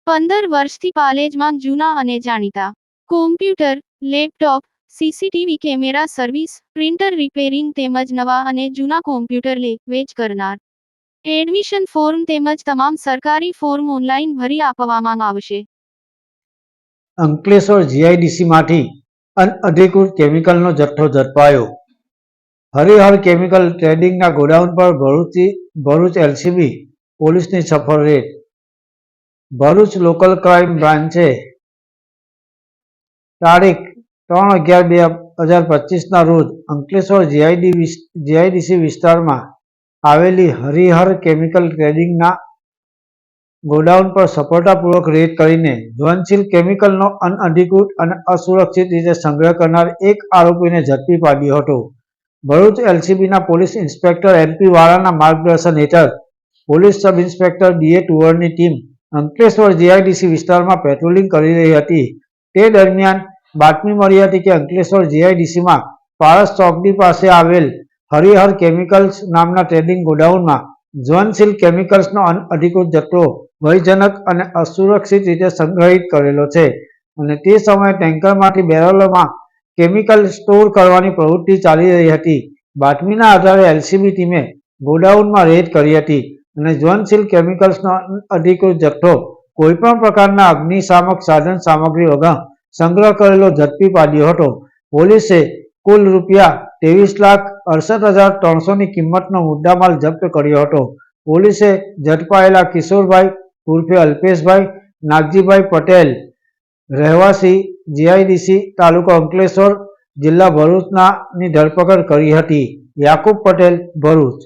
15 વર્ષથી પાલેજમાં જૂના અને જાણીતા computer, laptop, CCTV camera service, printer repairing તેમજ નવા અને જૂના કોમ્પ્યુટર લે વેચ કરનાર. એડમિશન ફોર્મ તેમજ તમામ સરકારી ફોર્મ ઓનલાઈન ભરી આપવામાં આવશે. અંકલેશ્વર જીઆઈડીસીમાંથી અનઅધિકૃત કેમિકલનો જથ્થો ઝડપાયો. હરિહર કેમિકલ ટ્રેડિંગના ગોડાઉન પર ભરૂચ એલસીબી પોલીસની સફળ રેડ. ભરૂચ લોકલ ક્રાઇમ બ્રાન્ચે તારીખ 3/11/2025ના રોજ અંકલેશ્વર જીઆઈડીસી વિસ્તારમાં આવેલી હરિહર કેમિકલ ટ્રેડિંગના ગોડાઉન પર સફળતાપૂર્વક રેડ કરીને જ્વલનશીલ કેમિકલનો અનઅધિકૃત અને અસુરક્ષિત રીતે સંગ્રહ કરનાર એક આરોપીને ઝડપી પાડ્યો હતો. ભરૂચ એલસીબીના પોલીસ ઇન્સ્પેક્ટર એમપી વાળાના માર્ગદર્શન હેઠળ પોલીસ સબ ઇન્સ્પેક્ટર ડીએ ટુવરની ટીમ અંકલેશ્વર જીઆઈડીસી વિસ્તારમાં પેટ્રોલિંગ કરી રહી હતી. તે દરમિયાન બાતમી મળી હતી કે અંકલેશ્વર જીઆઈડીસીમાં પારસ ચોકડી પાસે આવેલ હરિહર કેમિકલ્સ નામના ટ્રેડિંગ ગોડાઉનમાં જ્વલનશીલ કેમિકલ્સનો અનઅધિકૃત જથ્થો ભયજનક અને અસુરક્ષિત રીતે સંગ્રહિત કરેલો છે અને તે સમયે ટેન્કરમાંથી બેરલોમાં કેમિકલ સ્ટોર કરવાની પ્રવૃત્તિ ચાલી રહી હતી. બાતમીના આધારે એલસીબી ટીમે ગોડાઉનમાં રેડ કરી હતી અને જ્વલનશીલ કેમિકલ્સનો અનઅધિકૃત જથ્થો કોઈપણ પ્રકારના અગ્નિશામક સાધન સામગ્રી વગર સંગ્રહ કરેલો ઝડપી પાડ્યો હતો. પોલીસે કુલ ₹20,68,300ની કિંમતનો મુદ્દામાલ જપ્ત કર્યો હતો. પોલીસે ઝડપાયેલા કિશોરભાઈ ઉર્ફે અલ્પેશભાઈ નાગજીભાઈ પટેલ રહેવાસી જીઆઈડીસી તાલુકો અંકલેશ્વર જિલ્લા ભરૂચની ધરપકડ કરી હતી. યાકુબ પટેલ, ભરૂચ.